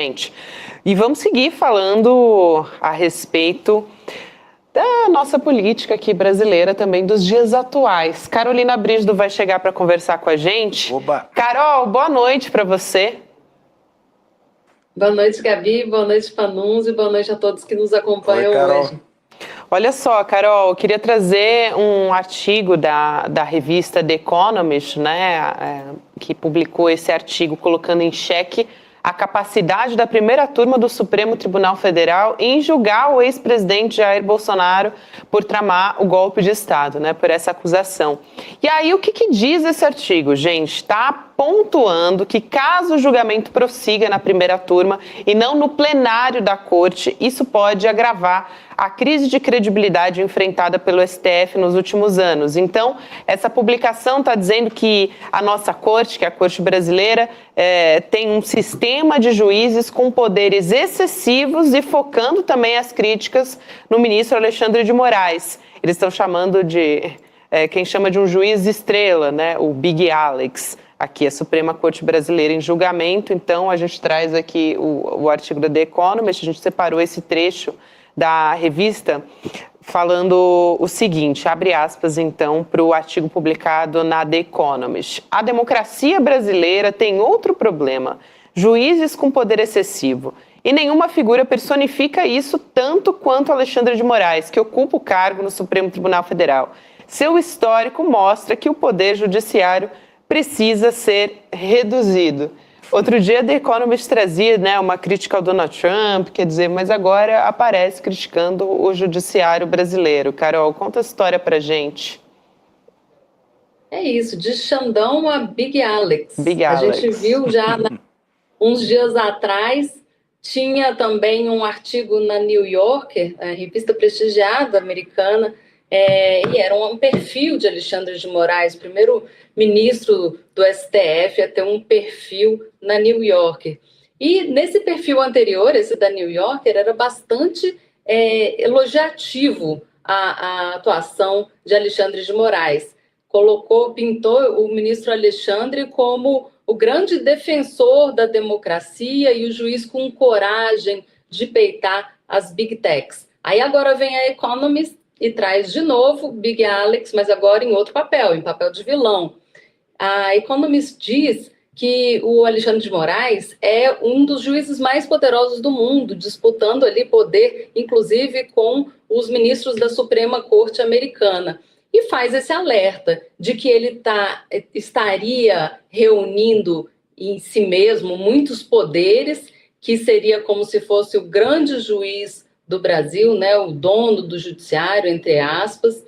Gente, e vamos seguir falando a respeito da nossa política aqui brasileira, também dos dias atuais. Carolina Brígido vai chegar para conversar com a gente. Oba! Carol, boa noite para você. Boa noite, Gabi. Boa noite, Panunzio. Boa noite a todos que nos acompanham hoje. Olha só, Carol, eu queria trazer um artigo da revista The Economist, né, que publicou esse artigo colocando em xeque a capacidade da primeira turma do Supremo Tribunal Federal em julgar o ex-presidente Jair Bolsonaro por tramar o golpe de Estado, né, por essa acusação. E aí, o que diz esse artigo, gente? Está pontuando que caso o julgamento prossiga na primeira turma e não no plenário da Corte, isso pode agravar a crise de credibilidade enfrentada pelo STF nos últimos anos. Então, essa publicação está dizendo que a nossa Corte, que é a Corte brasileira, tem um sistema de juízes com poderes excessivos e focando também as críticas no ministro Alexandre de Moraes. Eles estão chamando de, quem chama de um juiz estrela, né, o Big Alex. Aqui, a Suprema Corte Brasileira em julgamento. Então, a gente traz aqui o artigo da The Economist, a gente separou esse trecho da revista falando o seguinte, abre aspas então para o artigo publicado na The Economist. A democracia brasileira tem outro problema, juízes com poder excessivo. E nenhuma figura personifica isso tanto quanto Alexandre de Moraes, que ocupa o cargo no Supremo Tribunal Federal. Seu histórico mostra que o poder judiciário precisa ser reduzido. Outro dia, The Economist trazia, né, uma crítica ao Donald Trump, quer dizer, mas agora aparece criticando o judiciário brasileiro. Carol, conta a história pra gente. É isso, de Xandão a Big Alex. Big Alex. A gente viu já uns dias atrás, tinha também um artigo na New Yorker, a revista prestigiada americana, e era um perfil de Alexandre de Moraes, primeiro ministro do STF a ter um perfil na New Yorker. E nesse perfil anterior, esse da New Yorker, era bastante elogiativo a atuação de Alexandre de Moraes. Pintou o ministro Alexandre como o grande defensor da democracia e o juiz com coragem de peitar as big techs. Aí agora vem a Economist e traz de novo Big Alex, mas agora em outro papel, em papel de vilão. A Economist diz que o Alexandre de Moraes é um dos juízes mais poderosos do mundo, disputando ali poder, inclusive com os ministros da Suprema Corte Americana. E faz esse alerta de que ele estaria reunindo em si mesmo muitos poderes, que seria como se fosse o grande juiz do Brasil, né, o dono do judiciário, entre aspas,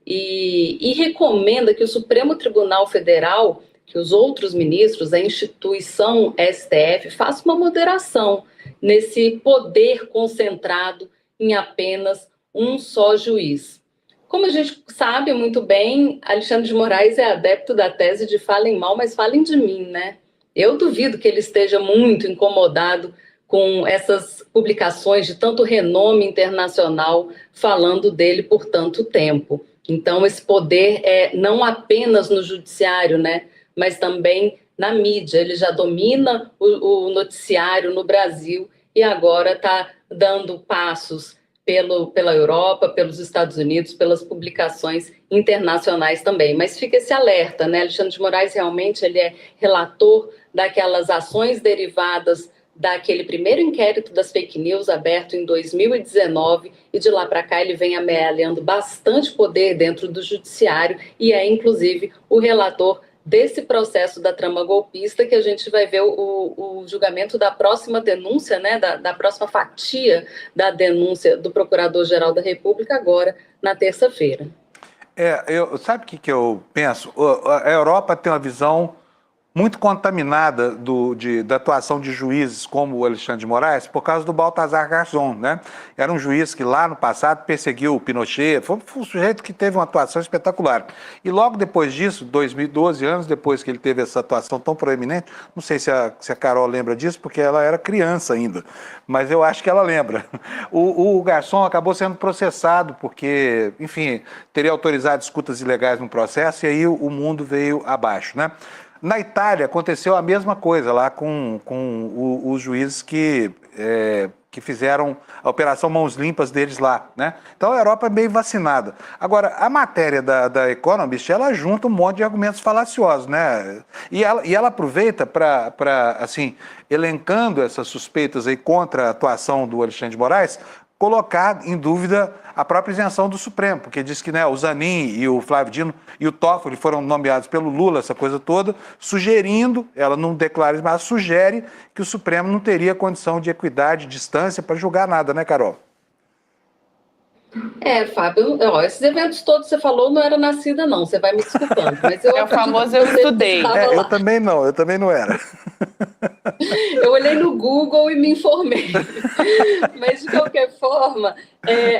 e recomenda que o Supremo Tribunal Federal, que os outros ministros, a instituição STF, faça uma moderação nesse poder concentrado em apenas um só juiz. Como a gente sabe muito bem, Alexandre de Moraes é adepto da tese de falem mal, mas falem de mim, né? Eu duvido que ele esteja muito incomodado com essas publicações de tanto renome internacional falando dele por tanto tempo. Então, esse poder é não apenas no judiciário, né, mas também na mídia. Ele já domina o noticiário no Brasil e agora está dando passos pela Europa, pelos Estados Unidos, pelas publicações internacionais também. Mas fica esse alerta, né? Alexandre de Moraes realmente ele é relator daquelas ações derivadas daquele primeiro inquérito das fake news aberto em 2019 e de lá para cá ele vem amealhando bastante poder dentro do judiciário e é inclusive o relator desse processo da trama golpista que a gente vai ver o julgamento da próxima denúncia, né, da próxima fatia da denúncia do Procurador-Geral da República agora na terça-feira. Sabe o que eu penso? A Europa tem uma visão muito contaminada da atuação de juízes como o Alexandre de Moraes por causa do Baltazar Garzón, né? Era um juiz que lá no passado perseguiu o Pinochet, foi um sujeito que teve uma atuação espetacular. E logo depois disso, 2012, anos depois que ele teve essa atuação tão proeminente, não sei se a Carol lembra disso, porque ela era criança ainda, mas eu acho que ela lembra. O Garzón acabou sendo processado porque, enfim, teria autorizado escutas ilegais no processo e aí o mundo veio abaixo, né? Na Itália aconteceu a mesma coisa lá com os juízes que fizeram a Operação Mãos Limpas deles lá, né? Então a Europa é meio vacinada. Agora, a matéria da Economist, ela junta um monte de argumentos falaciosos, né? E ela aproveita para, assim, elencando essas suspeitas aí contra a atuação do Alexandre de Moraes, colocar em dúvida a própria isenção do Supremo, porque diz que, né, o Zanin e o Flávio Dino e o Toffoli foram nomeados pelo Lula, essa coisa toda, sugerindo, ela não declara, mas sugere que o Supremo não teria condição de equidade, distância para julgar nada, né, Carol? Fábio, esses eventos todos que você falou, não era nascida, não. Você vai me desculpando. Mas É o famoso eu estudei. Eu também não era. Eu olhei no Google e me informei. Mas, de qualquer forma,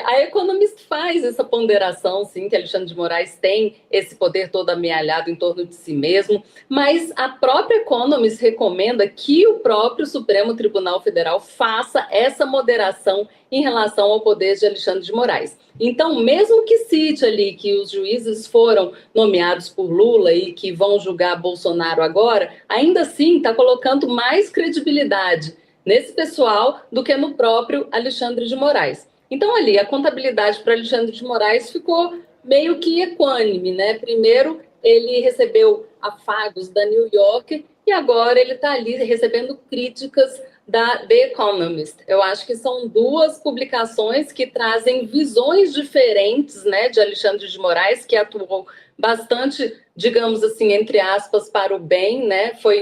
a Economist faz essa ponderação, sim, que Alexandre de Moraes tem esse poder todo amealhado em torno de si mesmo, mas a própria Economist recomenda que o próprio Supremo Tribunal Federal faça essa moderação em relação ao poder de Alexandre de Moraes. Então, mesmo que cite ali que os juízes foram nomeados por Lula e que vão julgar Bolsonaro agora, ainda assim está colocando mais credibilidade nesse pessoal do que no próprio Alexandre de Moraes. Então, ali, a contabilidade para Alexandre de Moraes ficou meio que equânime, né? Primeiro, ele recebeu afagos da New York e agora ele está ali recebendo críticas da The Economist. Eu acho que são duas publicações que trazem visões diferentes, né, de Alexandre de Moraes, que atuou bastante, digamos assim, entre aspas, para o bem, né? Foi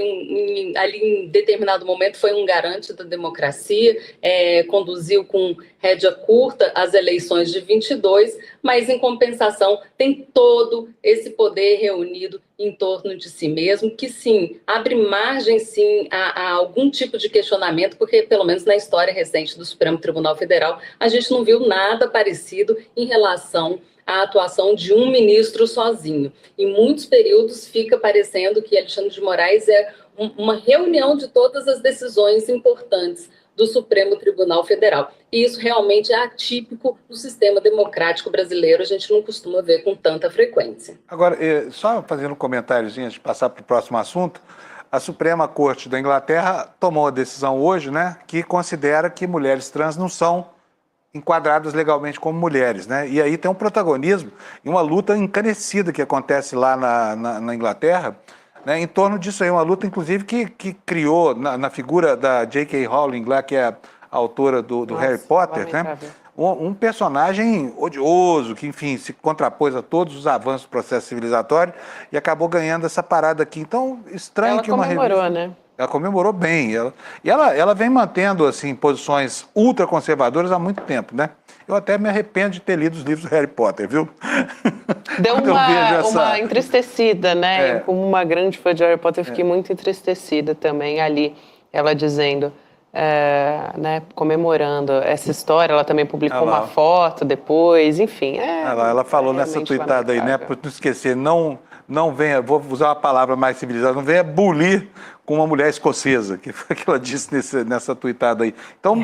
ali em determinado momento foi um garante da democracia, conduziu com rédea curta as eleições de 22, mas em compensação tem todo esse poder reunido em torno de si mesmo, que sim, abre margem sim a algum tipo de questionamento, porque pelo menos na história recente do Supremo Tribunal Federal, a gente não viu nada parecido em relação à atuação de um ministro sozinho. Em muitos períodos fica parecendo que Alexandre de Moraes é uma reunião de todas as decisões importantes do Supremo Tribunal Federal. E isso realmente é atípico do sistema democrático brasileiro, a gente não costuma ver com tanta frequência. Agora, só fazendo um comentáriozinho antes de passar para o próximo assunto, a Suprema Corte da Inglaterra tomou a decisão hoje, né, que considera que mulheres trans não são enquadradas legalmente como mulheres, né? E aí tem um protagonismo e uma luta encarecida que acontece lá na Inglaterra, né, em torno disso aí, uma luta, inclusive, que criou na figura da J.K. Rowling, lá, que é a autora do Harry Potter, né? Um personagem odioso, que, enfim, se contrapôs a todos os avanços do processo civilizatório e acabou ganhando essa parada aqui. Então, estranho ela que uma revista... comemorou, né? Ela comemorou bem. Ela vem mantendo, assim, posições ultraconservadoras há muito tempo, né? Eu até me arrependo de ter lido os livros do Harry Potter, viu? Deu uma entristecida, né? Como uma grande fã de Harry Potter, eu fiquei muito entristecida também ali, ela dizendo, né, comemorando essa história. Ela também publicou uma foto depois, enfim. Ela falou nessa tuitada aí, né? Para não esquecer, não venha, vou usar uma palavra mais civilizada, não venha bulir com uma mulher escocesa, que foi o que ela disse nessa tuitada aí. Então,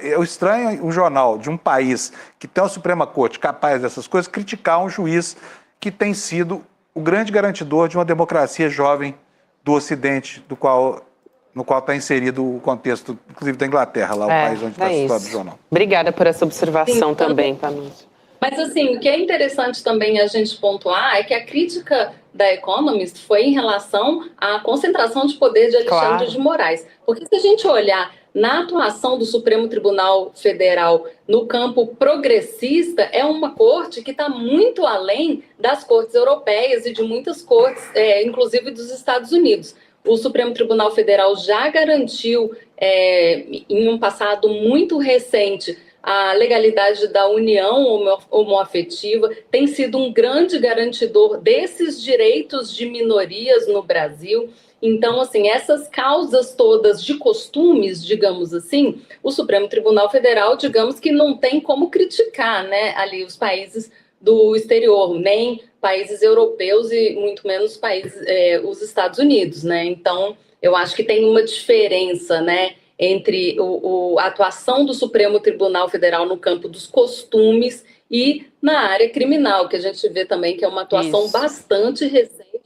eu estranho um jornal de um país que tem a Suprema Corte capaz dessas coisas, criticar um juiz que tem sido o grande garantidor de uma democracia jovem do Ocidente, no qual está inserido o contexto, inclusive, da Inglaterra, lá o país onde está situado o jornal. Obrigada por essa observação também, Panunzio. Mas, assim, o que é interessante também a gente pontuar é que a crítica da Economist foi em relação à concentração de poder de Alexandre de Moraes. Porque se a gente olhar na atuação do Supremo Tribunal Federal no campo progressista, é uma corte que está muito além das cortes europeias e de muitas cortes, inclusive dos Estados Unidos. O Supremo Tribunal Federal já garantiu, em um passado muito recente, a legalidade da união homoafetiva, tem sido um grande garantidor desses direitos de minorias no Brasil. Então, assim, essas causas todas de costumes, digamos assim, o Supremo Tribunal Federal, digamos que não tem como criticar, né, ali os países do exterior, nem países europeus e muito menos os Estados Unidos, né? Então, eu acho que tem uma diferença, né, entre a atuação do Supremo Tribunal Federal no campo dos costumes e na área criminal, que a gente vê também que é uma atuação bastante recente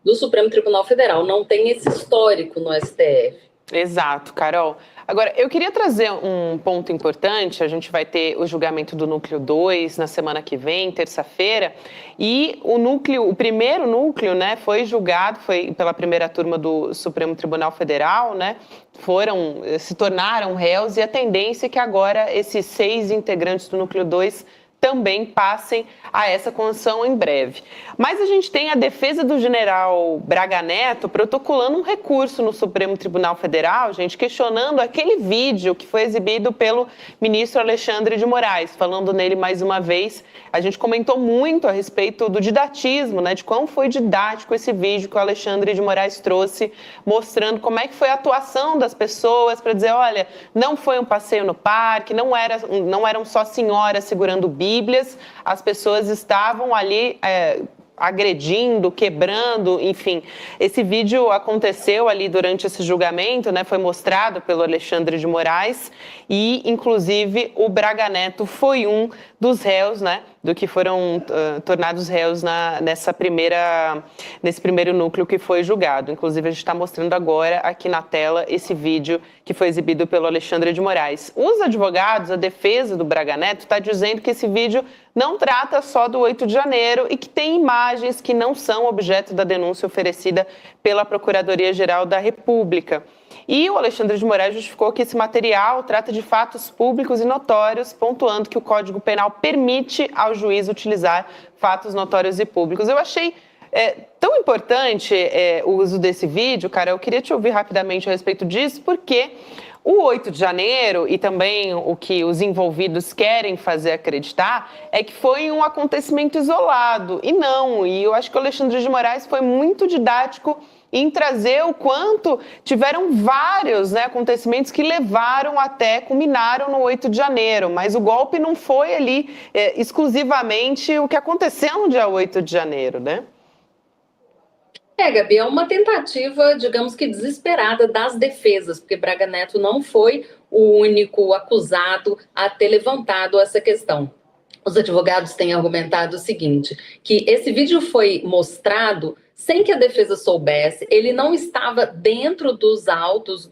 do Supremo Tribunal Federal. Não tem esse histórico no STF. Exato, Carol. Agora, eu queria trazer um ponto importante. A gente vai ter o julgamento do Núcleo 2 na semana que vem, terça-feira, e o primeiro núcleo, né, foi julgado, foi pela primeira turma do Supremo Tribunal Federal, né, se tornaram réus, e a tendência é que agora esses 6 integrantes do Núcleo 2 também passem a essa condição em breve. Mas a gente tem a defesa do general Braga Neto protocolando um recurso no Supremo Tribunal Federal, gente, questionando aquele vídeo que foi exibido pelo ministro Alexandre de Moraes, falando nele mais uma vez. A gente comentou muito a respeito do didatismo, né, de como foi didático esse vídeo que o Alexandre de Moraes trouxe, mostrando como é que foi a atuação das pessoas para dizer, olha, não foi um passeio no parque, não eram só senhoras segurando Bíblias, as pessoas estavam ali agredindo, quebrando, enfim. Esse vídeo aconteceu ali durante esse julgamento, né? Foi mostrado pelo Alexandre de Moraes e, inclusive, o Braga Neto foi um dos réus, né? Do que foram tornados réus nesse primeiro núcleo que foi julgado. Inclusive, a gente está mostrando agora aqui na tela esse vídeo que foi exibido pelo Alexandre de Moraes. Os advogados, a defesa do Braga Neto, está dizendo que esse vídeo não trata só do 8 de janeiro e que tem imagens que não são objeto da denúncia oferecida pela Procuradoria-Geral da República. E o Alexandre de Moraes justificou que esse material trata de fatos públicos e notórios, pontuando que o Código Penal permite ao juiz utilizar fatos notórios e públicos. Eu achei tão importante o uso desse vídeo, cara, eu queria te ouvir rapidamente a respeito disso, porque o 8 de janeiro e também o que os envolvidos querem fazer acreditar é que foi um acontecimento isolado, e não. E eu acho que o Alexandre de Moraes foi muito didático em trazer o quanto tiveram vários, né, acontecimentos que culminaram no 8 de janeiro, mas o golpe não foi ali exclusivamente o que aconteceu no dia 8 de janeiro, né? Gabi, é uma tentativa, digamos que desesperada das defesas, porque Braga Neto não foi o único acusado a ter levantado essa questão. Os advogados têm argumentado o seguinte, que esse vídeo foi mostrado sem que a defesa soubesse, ele não estava dentro dos autos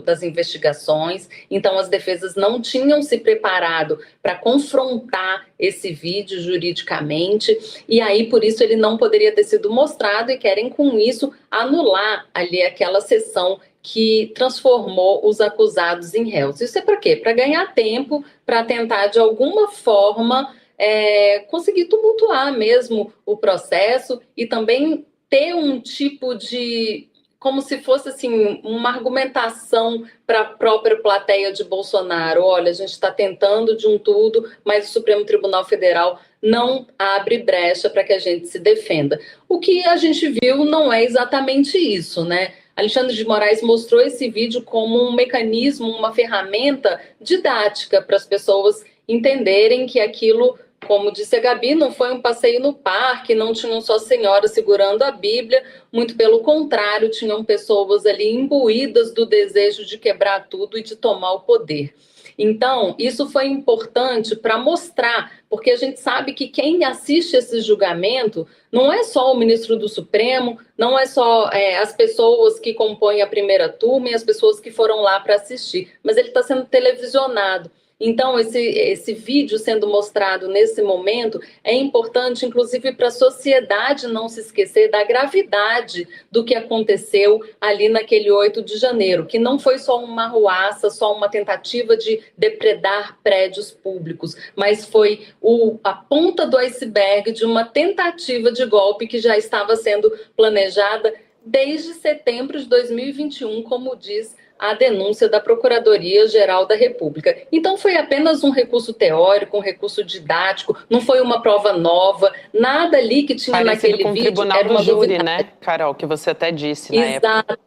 das investigações, então as defesas não tinham se preparado para confrontar esse vídeo juridicamente, e aí por isso ele não poderia ter sido mostrado e querem com isso anular ali aquela sessão que transformou os acusados em réus. Isso é para quê? Para ganhar tempo, para tentar de alguma forma conseguir tumultuar mesmo o processo e também ter um tipo de, como se fosse assim, uma argumentação para a própria plateia de Bolsonaro. Olha, a gente está tentando de um tudo, mas o Supremo Tribunal Federal não abre brecha para que a gente se defenda. O que a gente viu não é exatamente isso, né? Alexandre de Moraes mostrou esse vídeo como um mecanismo, uma ferramenta didática para as pessoas entenderem que aquilo, como disse a Gabi, não foi um passeio no parque, não tinham só senhoras segurando a Bíblia, muito pelo contrário, tinham pessoas ali imbuídas do desejo de quebrar tudo e de tomar o poder. Então, isso foi importante para mostrar, porque a gente sabe que quem assiste esse julgamento não é só o ministro do Supremo, não é só as pessoas que compõem a primeira turma e as pessoas que foram lá para assistir, mas ele está sendo televisionado. Então, esse vídeo sendo mostrado nesse momento é importante, inclusive, para a sociedade não se esquecer da gravidade do que aconteceu ali naquele 8 de janeiro, que não foi só uma arruaça, só uma tentativa de depredar prédios públicos, mas foi a ponta do iceberg de uma tentativa de golpe que já estava sendo planejada desde setembro de 2021, como diz a denúncia da Procuradoria-Geral da República. Então foi apenas um recurso teórico, um recurso didático, não foi uma prova nova, nada ali que tinha naquele com o vídeo Tribunal era uma do Júri, novidade. né, Carol, que você até disse na época.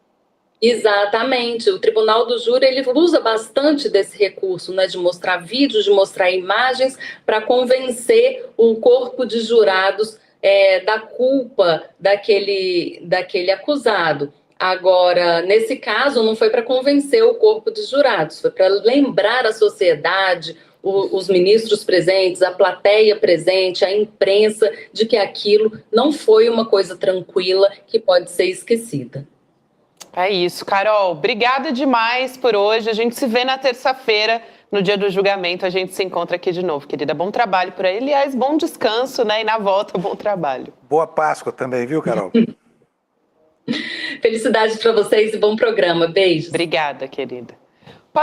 Exatamente, o Tribunal do Júri ele usa bastante desse recurso, né, de mostrar vídeos, de mostrar imagens para convencer o corpo de jurados da culpa daquele acusado. Agora, nesse caso, não foi para convencer o corpo de jurados, foi para lembrar à sociedade os ministros presentes, a plateia presente, a imprensa, de que aquilo não foi uma coisa tranquila que pode ser esquecida. É isso, Carol. Obrigada demais por hoje. A gente se vê na terça-feira, no dia do julgamento. A gente se encontra aqui de novo, querida. Bom trabalho por aí. Aliás, bom descanso, né? E na volta, bom trabalho. Boa Páscoa também, viu, Carol? Felicidade para vocês e bom programa. Beijos. Obrigada, querida.